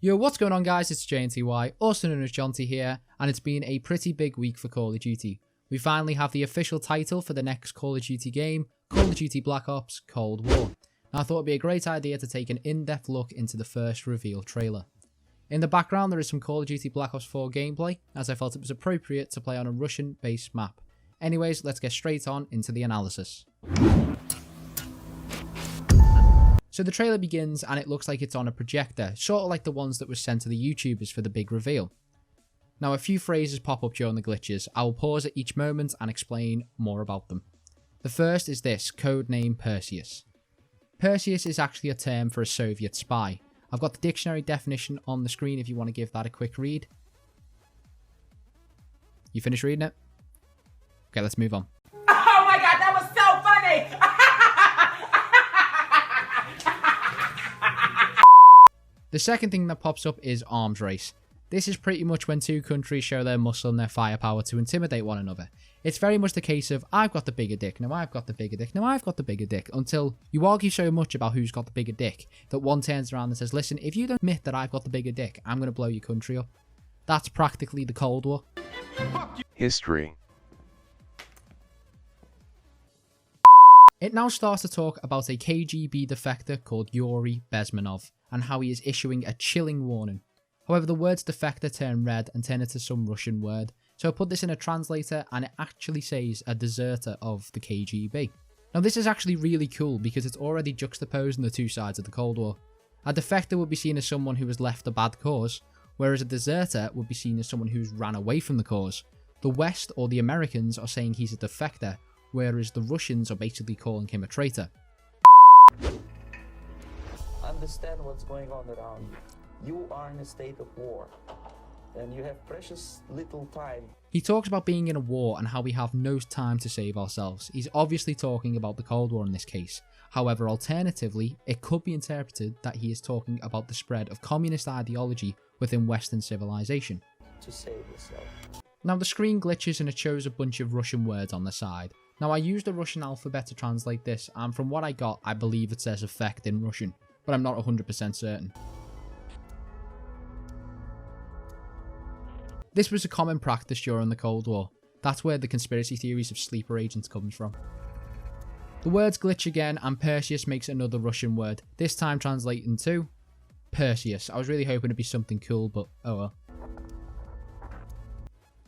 Yo, what's going on guys, it's JNTY, also known as Jonty here, and it's been a pretty big week for Call of Duty. We finally have the official title for the next Call of Duty game, Call of Duty Black Ops Cold War. Now I thought it'd be a great idea to take an in-depth look into the first reveal trailer. In the background there is some Call of Duty Black Ops 4 gameplay, as I felt it was appropriate to play on a Russian-based map. Anyways, let's get straight on into the analysis. So the trailer begins and it looks like it's on a projector, sort of like the ones that were sent to the YouTubers for the big reveal. Now a few phrases pop up during the glitches. I will pause at each moment and explain more about them. The first is this, codename Perseus. Perseus is actually a term for a Soviet spy. I've got the dictionary definition on the screen if you want to give that a quick read. You finished reading it? Okay, let's move on. Oh my god, that was so funny! The second thing that pops up is arms race. This is pretty much when two countries show their muscle and their firepower to intimidate one another. It's very much the case of, I've got the bigger dick, now I've got the bigger dick, now I've got the bigger dick, until you argue so much about who's got the bigger dick, that one turns around and says, listen, if you don't admit that I've got the bigger dick, I'm going to blow your country up. That's practically the Cold War. History. It now starts to talk about a KGB defector called Yuri Bezmenov, and how he is issuing a chilling warning. However, the words defector turn red and turn into some Russian word, so I put this in a translator and it actually says a deserter of the KGB. Now this is actually really cool because it's already juxtaposing the two sides of the Cold War. A defector would be seen as someone who has left a bad cause, whereas a deserter would be seen as someone who's ran away from the cause. The West, or the Americans, are saying he's a defector, whereas the Russians are basically calling him a traitor. Understand what's going on around you. You are in a state of war and you have precious little time. He talks about being in a war and how we have no time to save ourselves. He's obviously talking about the Cold War in this case. However, alternatively, it could be interpreted that he is talking about the spread of communist ideology within Western civilization. To save yourself. Now the screen glitches and it shows a bunch of Russian words on the side. Now I used the Russian alphabet to translate this, and from what I got, I believe it says effect in Russian, but I'm not 100% certain. This was a common practice during the Cold War. That's where the conspiracy theories of sleeper agents comes from. The words glitch again and Perseus makes another Russian word, this time translating to Perseus. I was really hoping it'd be something cool, but oh well.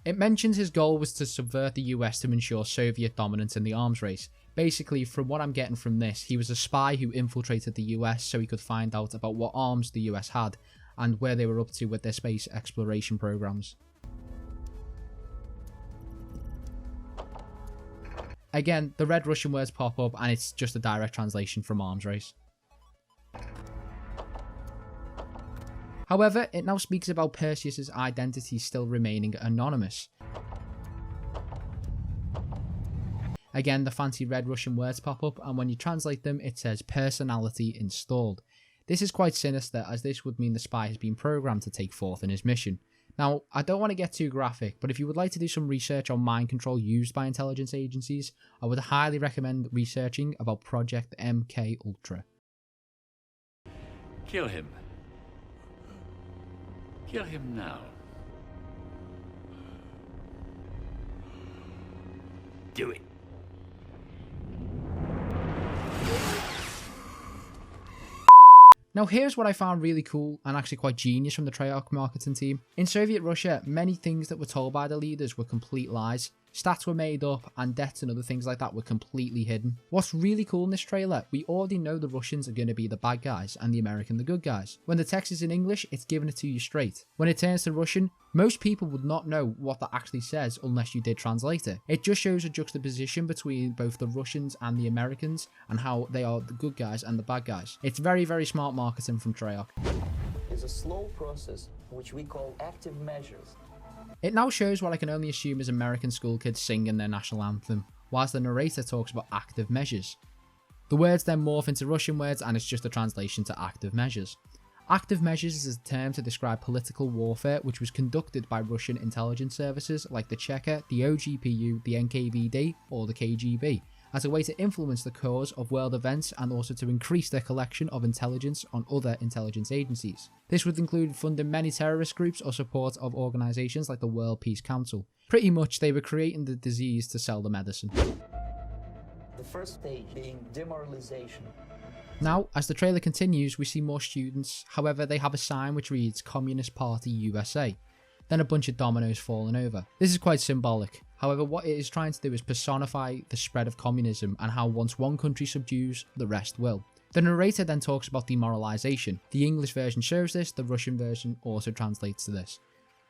It mentions his goal was to subvert the US to ensure Soviet dominance in the arms race. Basically, from what I'm getting from this, he was a spy who infiltrated the US so he could find out about what arms the US had and where they were up to with their space exploration programs. Again, the red Russian words pop up and it's just a direct translation from arms race. However, it now speaks about Perseus' identity still remaining anonymous. Again, the fancy red Russian words pop up and when you translate them, it says personality installed. This is quite sinister as this would mean the spy has been programmed to take forth in his mission. Now, I don't want to get too graphic, but if you would like to do some research on mind control used by intelligence agencies, I would highly recommend researching about Project MK Ultra. Kill him. Kill him now. Do it. Now here's what I found really cool and actually quite genius from the Treyarch marketing team. In Soviet Russia, many things that were told by the leaders were complete lies. Stats were made up and deaths and other things like that were completely hidden. What's really cool in this trailer, we already know the Russians are going to be the bad guys and the American the good guys. When the text is in English, it's giving it to you straight. When it turns to Russian, most people would not know what that actually says unless you did translate it. It just shows a juxtaposition between both the Russians and the Americans and how they are the good guys and the bad guys. It's very, very smart marketing from Treyarch. It's a slow process which we call active measures. It now shows what I can only assume is American school kids singing their national anthem, whilst the narrator talks about active measures. The words then morph into Russian words and it's just a translation to active measures. Active measures is a term to describe political warfare which was conducted by Russian intelligence services like the Cheka, the OGPU, the NKVD or the KGB, as a way to influence the course of world events and also to increase their collection of intelligence on other intelligence agencies. This would include funding many terrorist groups or support of organisations like the World Peace Council. Pretty much they were creating the disease to sell the medicine. The first stage being demoralization. Now, as the trailer continues, we see more students, however they have a sign which reads Communist Party USA. Then a bunch of dominoes falling over. This is quite symbolic. However, what it is trying to do is personify the spread of communism and how once one country subdues, the rest will. The narrator then talks about demoralization. The English version shows this, the Russian version also translates to this.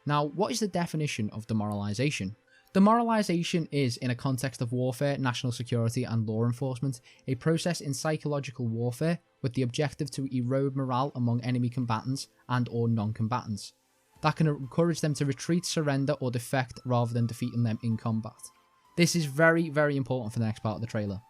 Now, what is the definition of demoralization? Demoralization is, in a context of warfare, national security and law enforcement, a process in psychological warfare with the objective to erode morale among enemy combatants and or non-combatants. That can encourage them to retreat, surrender or defect rather than defeating them in combat. This is very, very important for the next part of the trailer.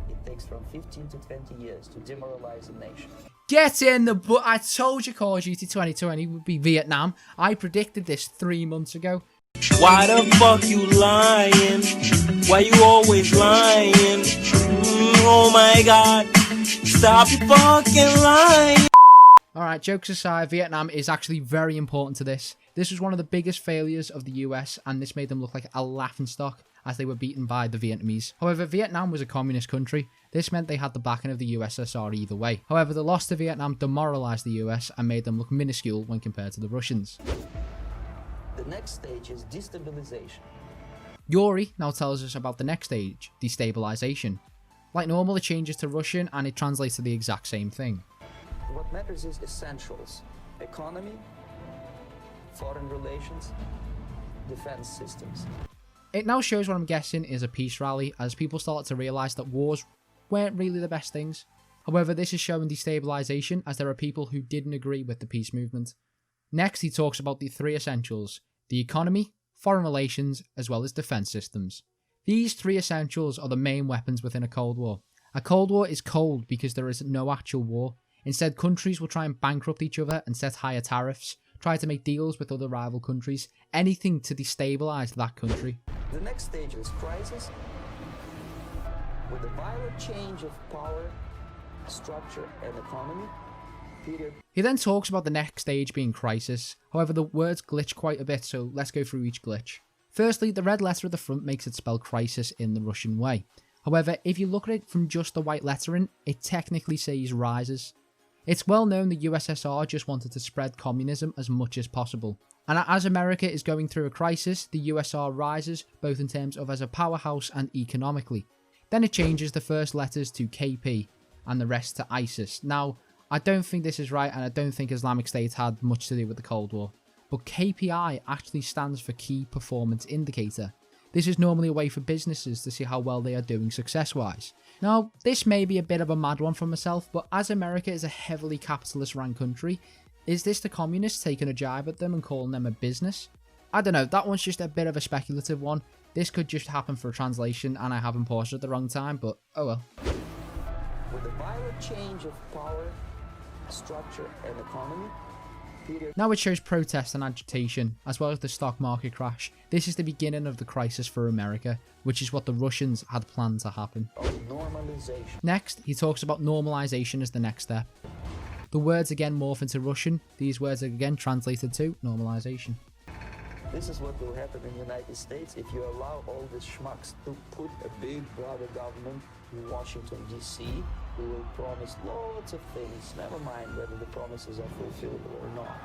It takes from 15 to 20 years to demoralize a nation. Get in the butt! I told you Call of Duty 2020 would be Vietnam. I predicted this 3 months ago. Why the fuck you lying? Why you always lying? Oh my god, stop fucking lying. Alright, jokes aside, Vietnam is actually very important to this. This was one of the biggest failures of the US and this made them look like a laughingstock as they were beaten by the Vietnamese. However, Vietnam was a communist country. This meant they had the backing of the USSR either way. However, the loss to Vietnam demoralized the US and made them look minuscule when compared to the Russians. The next stage is destabilization. Yuri now tells us about the next stage, destabilization. Like normal, it changes to Russian and it translates to the exact same thing. What matters is essentials: economy, foreign relations, defense systems. It now shows what I'm guessing is a peace rally as people start to realise that wars weren't really the best things. However, this is showing destabilisation as there are people who didn't agree with the peace movement. Next, he talks about the 3 essentials: the economy, foreign relations, as well as defence systems. These 3 essentials are the main weapons within a Cold War. A Cold War is cold because there is no actual war. Instead, countries will try and bankrupt each other and set higher tariffs, try to make deals with other rival countries, anything to destabilise that country. The next stage is crisis. With a violent change of power, structure and economy, period. He then talks about the next stage being crisis. However, the words glitch quite a bit, so let's go through each glitch. Firstly, the red letter at the front makes it spell crisis in the Russian way. However, if you look at it from just the white lettering, it technically says rises. It's well known the USSR just wanted to spread communism as much as possible. And as America is going through a crisis, the USSR rises both in terms of as a powerhouse and economically. Then it changes the first letters to KP and the rest to ISIS. Now, I don't think this is right and I don't think Islamic State had much to do with the Cold War. But KPI actually stands for Key Performance Indicator. This is normally a way for businesses to see how well they are doing success-wise. Now, this may be a bit of a mad one for myself, but as America is a heavily capitalist-run country, is this the communists taking a jibe at them and calling them a business? I don't know, that one's just a bit of a speculative one. This could just happen for a translation and I haven't paused at the wrong time, but oh well. With a violent change of power, structure and economy, period. Now it shows protest and agitation, as well as the stock market crash. This is the beginning of the crisis for America, which is what the Russians had planned to happen. Of normalization. Next, he talks about normalization as the next step. The words again morph into Russian. These words are again translated to normalization. This is what will happen in the United States if you allow all these schmucks to put a big brother government in Washington, D.C., who will promise lots of things, never mind whether the promises are fulfillable or not.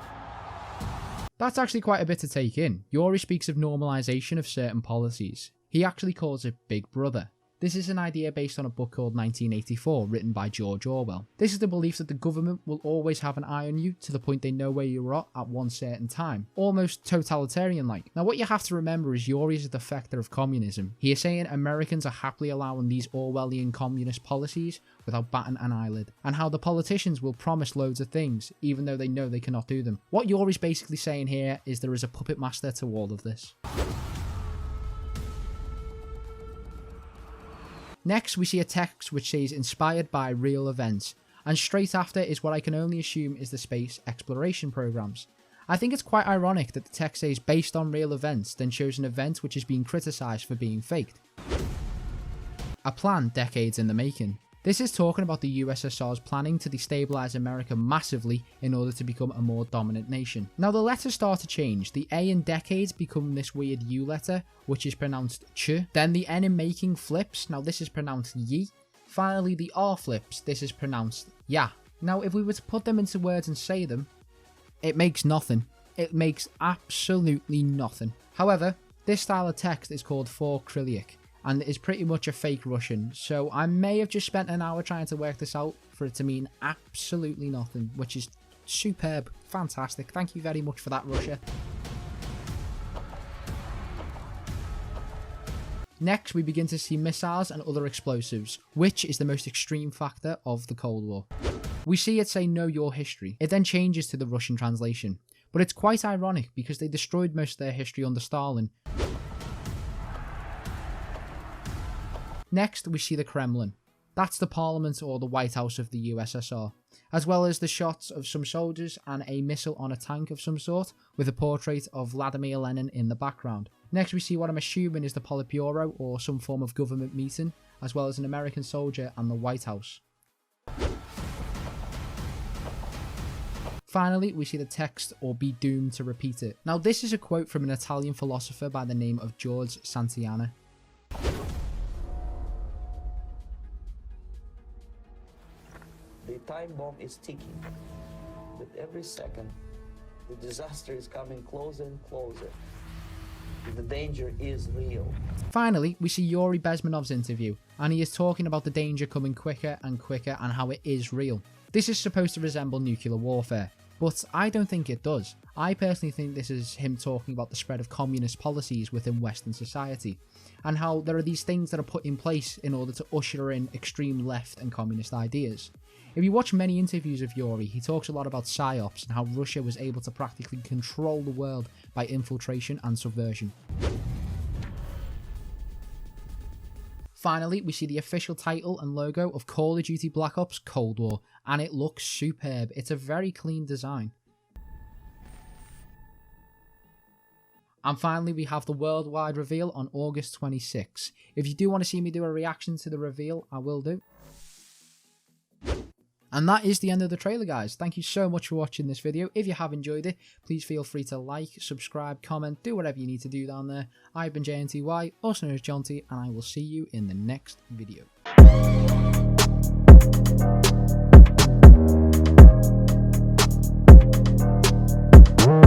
That's actually quite a bit to take in. Yuri speaks of normalization of certain policies. He actually calls it Big Brother. This is an idea based on a book called 1984, written by George Orwell. This is the belief that the government will always have an eye on you to the point they know where you are at one certain time. Almost totalitarian-like. Now what you have to remember is Yuri is a defector of communism. He is saying Americans are happily allowing these Orwellian communist policies without batting an eyelid, and how the politicians will promise loads of things even though they know they cannot do them. What Yuri's basically saying here is there is a puppet master to all of this. Next, we see a text which says inspired by real events, and straight after is what I can only assume is the space exploration programs. I think it's quite ironic that the text says based on real events, then shows an event which is being criticised for being faked. a plan decades in the making. This is talking about the USSR's planning to destabilise America massively in order to become a more dominant nation. Now the letters start to change. The A in decades become this weird U letter, which is pronounced ch. Then the N in making flips. Now this is pronounced yi. Finally the R flips. This is pronounced ya. Now if we were to put them into words and say them, it makes nothing. It makes absolutely nothing. However, this style of text is called Cyrillic, and it is pretty much a fake Russian, so I may have just spent an hour trying to work this out for it to mean absolutely nothing, which is superb, fantastic. Thank you very much for that, Russia. Next, we begin to see missiles and other explosives, which is the most extreme factor of the Cold War. We see it say "Know your history." It then changes to the Russian translation, but it's quite ironic because they destroyed most of their history under Stalin. Next, we see the Kremlin. That's the Parliament or the White House of the USSR, as well as the shots of some soldiers and a missile on a tank of some sort, with a portrait of Vladimir Lenin in the background. Next, we see what I'm assuming is the Politburo or some form of government meeting, as well as an American soldier and the White House. Finally, we see the text or "be doomed to repeat it." Now, this is a quote from an Italian philosopher by the name of George Santayana. The time bomb is ticking. With every second, the disaster is coming closer and closer. The danger is real. Finally, we see Yuri Bezmenov's interview, and he is talking about the danger coming quicker and quicker and how it is real. This is supposed to resemble nuclear warfare, but I don't think it does. I personally think this is him talking about the spread of communist policies within Western society, and how there are these things that are put in place in order to usher in extreme left and communist ideas. If you watch many interviews of Yuri, he talks a lot about PSYOPs and how Russia was able to practically control the world by infiltration and subversion. Finally, we see the official title and logo of Call of Duty Black Ops Cold War, and it looks superb. It's a very clean design. And finally, we have the worldwide reveal on August 26. If you do want to see me do a reaction to the reveal, I will do. And that is the end of the trailer, guys. Thank you so much for watching this video. If you have enjoyed it, please feel free to like, subscribe, comment, do whatever you need to do down there. I've been JNTY, also known as Jonty, and I will see you in the next video.